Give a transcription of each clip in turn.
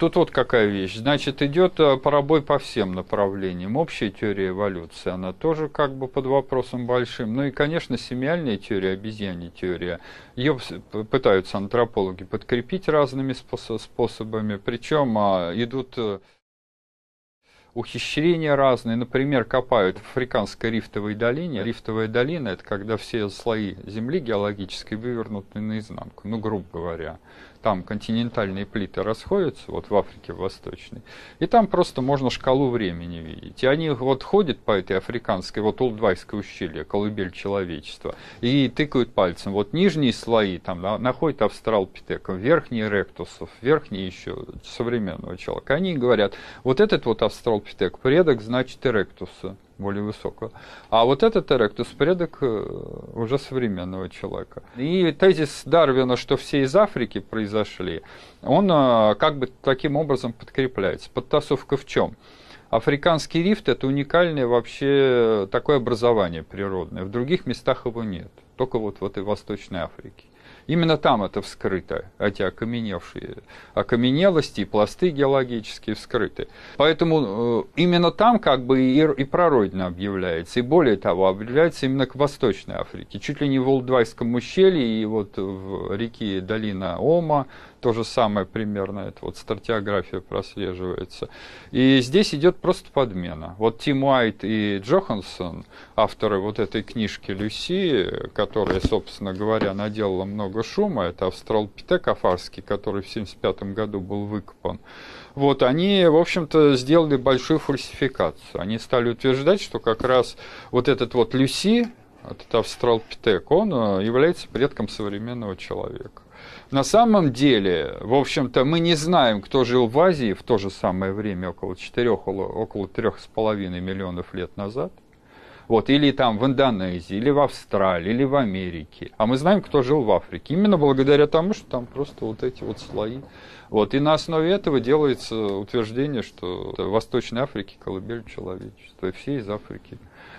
Тут вот какая вещь. Значит, идет пробой по всем направлениям. Общая теория эволюции, она тоже как бы под вопросом большим. Ну и, конечно, семиальная теория, обезьянья теория. Ее пытаются антропологи подкрепить разными способами. Причем идут ухищрения разные. Например, копают в африканской рифтовой долине. Рифтовая долина – это когда все слои земли геологической вывернуты наизнанку, ну, грубо говоря. Там континентальные плиты расходятся, вот в Африке Восточной, и там просто можно шкалу времени видеть. И они вот ходят по этой африканской, вот Улдвайское ущелье, колыбель человечества, и тыкают пальцем. Вот нижние слои там находят австралопитеков, верхние ректусов, верхние еще современного человека. Они говорят, вот этот вот австралопитек предок, значит, эректуса, более высокого. А вот этот эректус предок уже современного человека. И тезис Дарвина, что все из Африки произошли, он как бы таким образом подкрепляется. Подтасовка в чем? Африканский рифт – это уникальное вообще такое образование природное. В других местах его нет. Только вот в этой Восточной Африке. Именно там это вскрыто, эти окаменевшие окаменелости и пласты геологические вскрыты. Поэтому именно там как бы и прародина объявляется. И более того, объявляется именно к Восточной Африке. Чуть ли не в Улдвайском ущелье и вот в реке долина Ома. То же самое примерно, это вот стратиграфия прослеживается. И здесь идет просто подмена. Вот Тим Уайт и Джохансон, авторы вот этой книжки Люси, которая, собственно говоря, наделала много шума, это австралопитек афарский, который в 1975 году был выкопан. Вот, они, в общем-то, сделали большую фальсификацию. Они стали утверждать, что как раз вот этот вот Люси, этот австралопитек, он является предком современного человека. На самом деле, в общем-то, мы не знаем, кто жил в Азии в то же самое время, около 3,5 миллионов лет назад. Вот, или там в Индонезии, или в Австралии, или в Америке. А мы знаем, кто жил в Африке. Именно благодаря тому, что там просто вот эти вот слои. Вот, и на основе этого делается утверждение, что в Восточной Африке колыбель человечества, и все из Африки.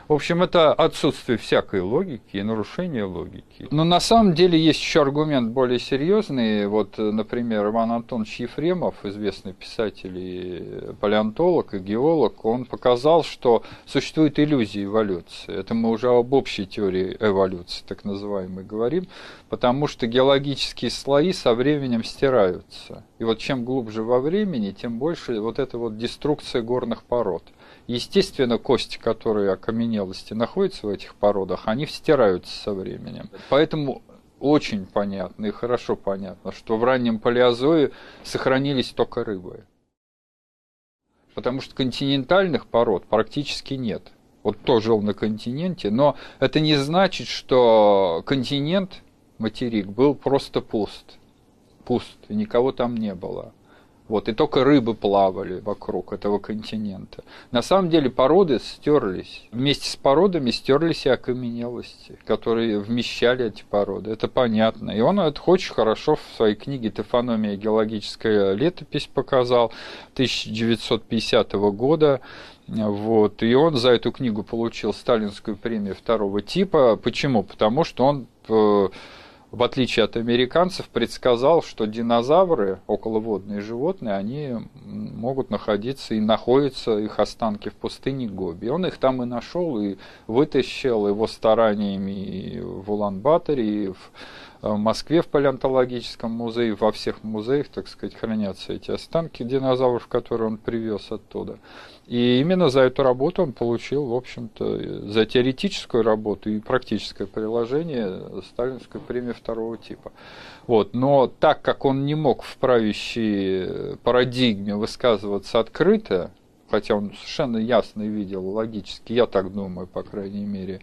В общем, это отсутствие всякой логики и нарушение логики. Но на самом деле есть еще аргумент более серьезный. Вот, например, Иван Антонович Ефремов, известный писатель и палеонтолог, и геолог, он показал, что существует иллюзия эволюции. Это мы уже об общей теории эволюции, так называемой, говорим, потому что геологические слои со временем стираются. И вот чем глубже во времени, тем больше вот эта вот деструкция горных пород. Естественно, кости, которые окаменелости находятся в этих породах, они стираются со временем. Поэтому очень понятно и хорошо понятно, что в раннем палеозое сохранились только рыбы. Потому что континентальных пород практически нет. Вот кто жил на континенте, но это не значит, что континент, материк, был просто пуст. Пуст, и никого там не было. Вот, и только рыбы плавали вокруг этого континента. На самом деле породы стерлись. Вместе с породами стерлись и окаменелости, которые вмещали эти породы. Это понятно. И он это очень хорошо в своей книге «Топономия. Геологическая летопись» показал 1950 года. Вот, и он за эту книгу получил сталинскую премию второго типа. Почему? Потому что он, в отличие от американцев, предсказал, что динозавры, околоводные животные, они могут находиться и находятся, их останки в пустыне Гоби. Он их там и нашел, и вытащил его стараниями и в Улан-Баторе, и в Москве в палеонтологическом музее, во всех музеях, так сказать, хранятся эти останки динозавров, которые он привез оттуда. И именно за эту работу он получил, в общем-то, за теоретическую работу и практическое приложение сталинскую премию второго типа. Вот. Но так как он не мог в правящей парадигме высказываться открыто, хотя он совершенно ясно видел, логически, я так думаю, по крайней мере,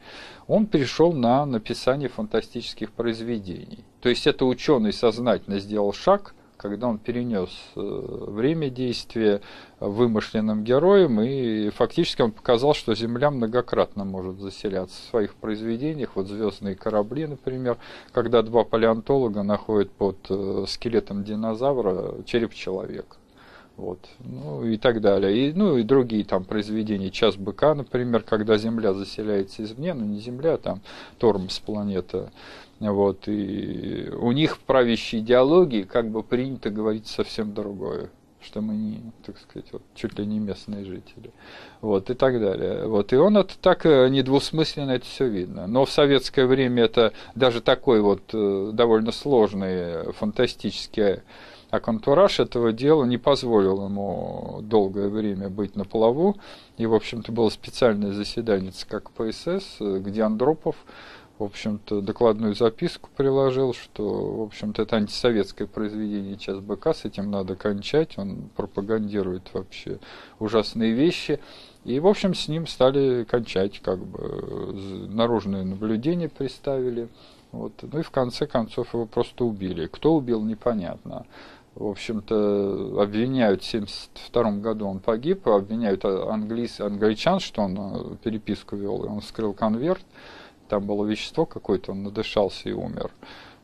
он перешел на написание фантастических произведений. То есть это ученый сознательно сделал шаг, когда он перенес время действия вымышленным героем, и фактически он показал, что Земля многократно может заселяться в своих произведениях. Вот «Звездные корабли», например, когда два палеонтолога находят под скелетом динозавра череп человека. Вот, ну и так далее. И, ну и другие там произведения. «Час быка», например, когда Земля заселяется извне, но не Земля, а там Тормоз планета. Вот, и у них в правящей идеологии как бы принято говорить совсем другое. что мы не, так сказать, вот, чуть ли не местные жители, вот, и так далее. Вот, и он это так недвусмысленно это все видно. Но в советское время это даже такой вот довольно сложный, фантастический окантураж этого дела не позволил ему долгое время быть на плаву. И, в общем-то, было специальное заседание ЦК КПСС, где Андропов, в общем-то, докладную записку приложил, что, в общем-то, это антисоветское произведение «Час быка», с этим надо кончать, он пропагандирует вообще ужасные вещи. И, в общем, с ним стали кончать, как бы, наружное наблюдение приставили. Вот. Ну и в конце концов его просто убили. Кто убил, непонятно. В общем-то, обвиняют, в 1972 году он погиб, обвиняют англичан, что он переписку вел, и он вскрыл конверт. Там было вещество какое-то, он надышался и умер.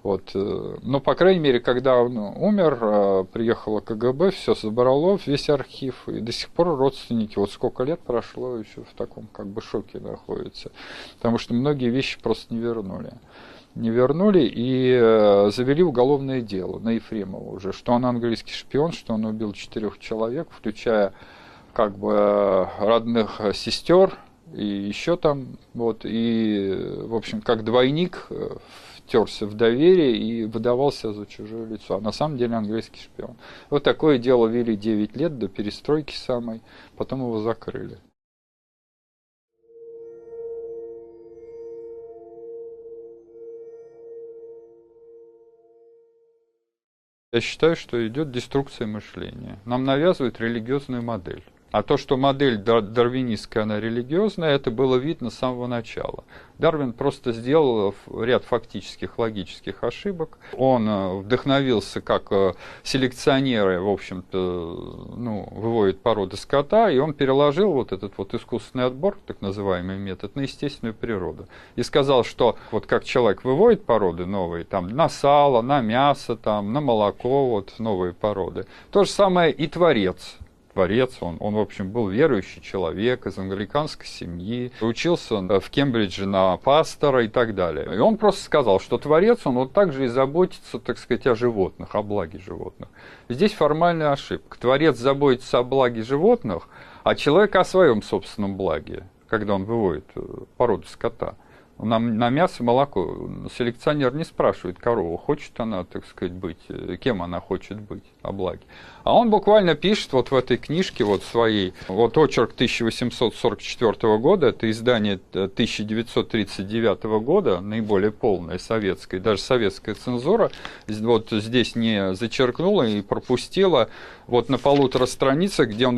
Вот. Но, по крайней мере, когда он умер, приехало КГБ, все забрало, весь архив, и до сих пор родственники, вот сколько лет прошло, еще в таком как бы шоке находятся. Потому что многие вещи просто не вернули. И завели уголовное дело на Ефремова уже, что он английский шпион, что он убил 4 человек, включая как бы родных сестер, и еще там, вот, и, в общем, как двойник втерся в доверие и выдавался за чужое лицо, а на самом деле английский шпион. Вот такое дело вели 9 лет до перестройки самой, потом его закрыли. Я считаю, что идет деструкция мышления. Нам навязывают религиозную модель. А то, что модель дарвинистская, она религиозная, это было видно с самого начала. Дарвин просто сделал ряд фактических логических ошибок. Он вдохновился, как селекционеры, в общем-то, выводят породы скота, и он переложил вот этот вот искусственный отбор, так называемый метод, на естественную природу. И сказал, что вот как человек выводит породы новые, там, на сало, на мясо, там, на молоко, вот новые породы. То же самое и Творец. Он, в общем, был верующий человек из англиканской семьи, учился в Кембридже на пастора и так далее. И он просто сказал, что Творец, он вот так же и заботится, так сказать, о животных, о благе животных. Здесь формальная ошибка. Творец заботится о благе животных, а человек о своем собственном благе, когда он выводит породу скота. На мясо, молоко селекционер не спрашивает корову, хочет она, так сказать, быть, кем она хочет быть, о благе. А он буквально пишет вот в этой книжке вот своей, вот очерк 1844 года, это издание 1939 года, наиболее полное советское, даже советская цензура вот здесь не зачеркнула и пропустила вот на 1,5 страницы, где он,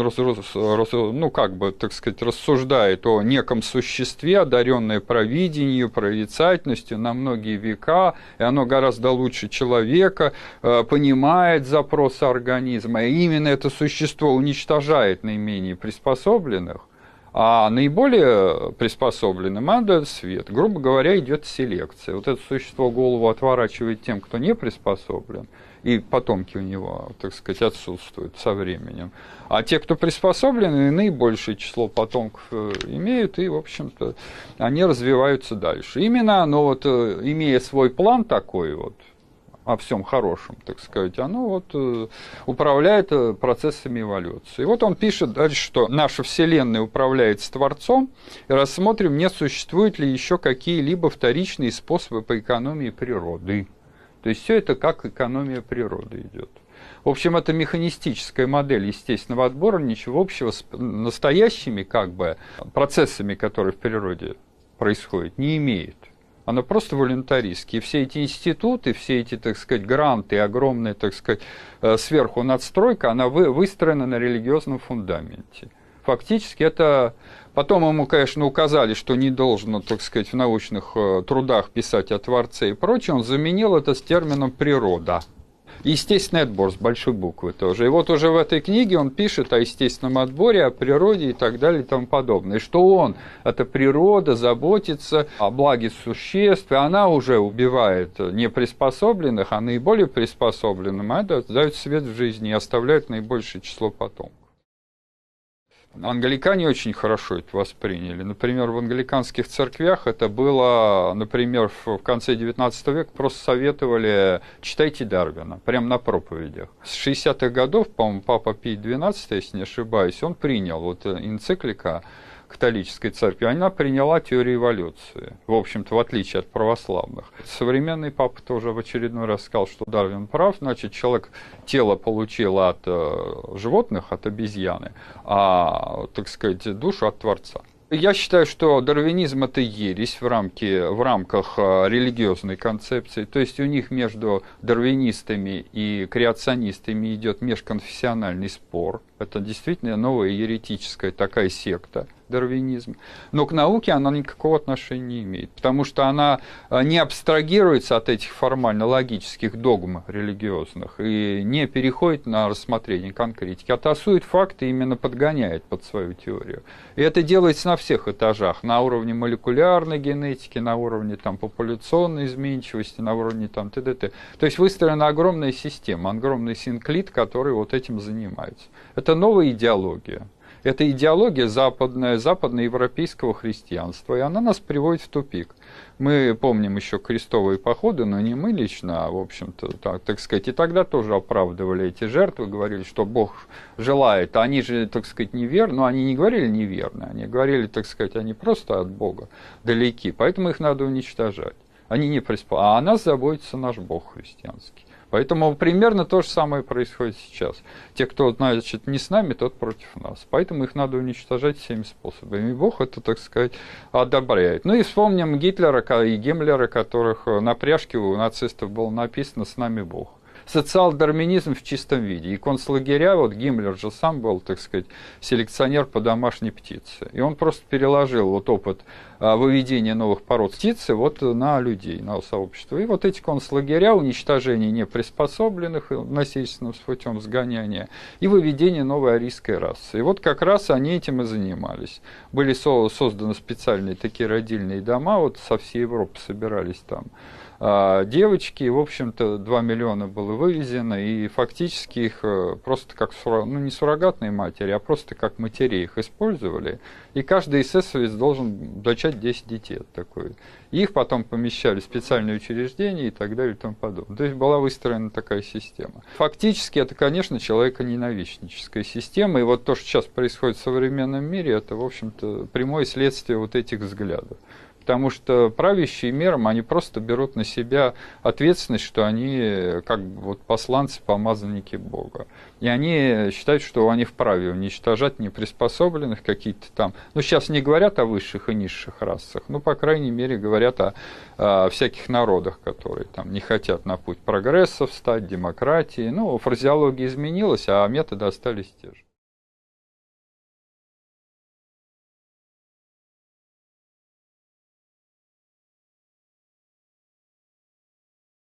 так сказать, рассуждает о неком существе, одаренное провидением, прорицательностью на многие века, и оно гораздо лучше человека, понимает запросы организма, и именно это существо уничтожает наименее приспособленных, а наиболее приспособленным отдает свет. Грубо говоря, идет селекция. Вот это существо голову отворачивает тем, кто не приспособлен, и потомки у него, так сказать, отсутствуют со временем. А те, кто приспособлены, наибольшее число потомков имеют, и, в общем-то, они развиваются дальше. Именно оно, вот, имея свой план такой вот, о всем хорошем, так сказать, оно вот управляет процессами эволюции. И вот он пишет дальше, что наша Вселенная управляется Творцом, и рассмотрим, не существуют ли еще какие-либо вторичные способы по экономии природы. То есть все это как экономия природы идет. В общем, это механистическая модель естественного отбора, ничего общего с настоящими как бы процессами, которые в природе происходят, не имеет. Оно просто волюнтаристское. И все эти институты, все эти, так сказать, гранты, огромная, так сказать, сверху надстройка, она выстроена на религиозном фундаменте. Фактически это... Потом ему, конечно, указали, что не должно, так сказать, в научных трудах писать о Творце и прочее. Он заменил это с термином «природа». Естественный отбор с большой буквы тоже. И вот уже в этой книге он пишет о естественном отборе, о природе и так далее и тому подобное. И что он, эта природа, заботится о благе существ, и она уже убивает неприспособленных, а наиболее приспособленным это дает свет в жизни и оставляет наибольшее число потомков. Англикане очень хорошо это восприняли. Например, в англиканских церквях это было, например, в конце XIX века просто советовали читайте Дарвина, прямо на проповедях. С 60-х годов, по-моему, Папа Пий XII, если не ошибаюсь, он принял вот энциклика католической церкви, она приняла теорию эволюции, в общем-то, в отличие от православных. Современный папа тоже в очередной раз сказал, что Дарвин прав, значит, человек тело получил от животных, от обезьяны, а, так сказать, душу от Творца. Я считаю, что дарвинизм – это ересь в рамках религиозной концепции. То есть у них между дарвинистами и креационистами идет межконфессиональный спор. Это действительно новая еретическая такая секта, дарвинизм. Но к науке она никакого отношения не имеет, потому что она не абстрагируется от этих формально-логических догм религиозных и не переходит на рассмотрение конкретики, а тасует факты и именно подгоняет под свою теорию. И это делается на всех этажах, на уровне молекулярной генетики, на уровне там, популяционной изменчивости, на уровне там, т.д. То есть выстроена огромная система, огромный синклит, который вот этим занимается. Это новая идеология. Это идеология западноевропейского христианства, и она нас приводит в тупик. Мы помним еще крестовые походы, но не мы лично, а, в общем-то, так сказать, и тогда тоже оправдывали эти жертвы, говорили, что Бог желает. Они же, так сказать, неверны, но они не говорили неверно, они говорили, так сказать, они просто от Бога далеки, поэтому их надо уничтожать. Они не а о нас заботится наш Бог христианский. Поэтому примерно то же самое происходит сейчас. Те, кто, значит, не с нами, тот против нас. Поэтому их надо уничтожать всеми способами. И Бог это, так сказать, одобряет. Ну и вспомним Гитлера и Гиммлера, которых на пряжке у нацистов было написано «С нами Бог». Социал-дарвинизм в чистом виде. И концлагеря, вот Гиммлер же сам был, так сказать, селекционер по домашней птице. И он просто переложил вот опыт выведения новых пород птицы вот на людей, на сообщество. И вот эти концлагеря, уничтожение неприспособленных насильственным путем сгоняния и выведение новой арийской расы. И вот как раз они этим и занимались. Были созданы специальные такие родильные дома, вот со всей Европы собирались там девочки, и, в общем-то, 2 миллиона было вывезено, и фактически их просто как, ну, не суррогатные матери, а просто как матерей их использовали, и каждый эсэсовец должен зачать 10 детей от такой. И их потом помещали в специальные учреждения и так далее и тому подобное. То есть была выстроена такая система. Фактически это, конечно, человеконенавистническая система, и вот то, что сейчас происходит в современном мире, это, в общем-то, прямое следствие вот этих взглядов. Потому что правящие миром, они просто берут на себя ответственность, что они как бы вот посланцы, помазанники Бога. И они считают, что они вправе уничтожать неприспособленных какие-то там. Ну, сейчас не говорят о высших и низших расах, ну, по крайней мере, говорят о всяких народах, которые там не хотят на путь прогресса встать, демократии. Ну, фразеология изменилась, а методы остались те же.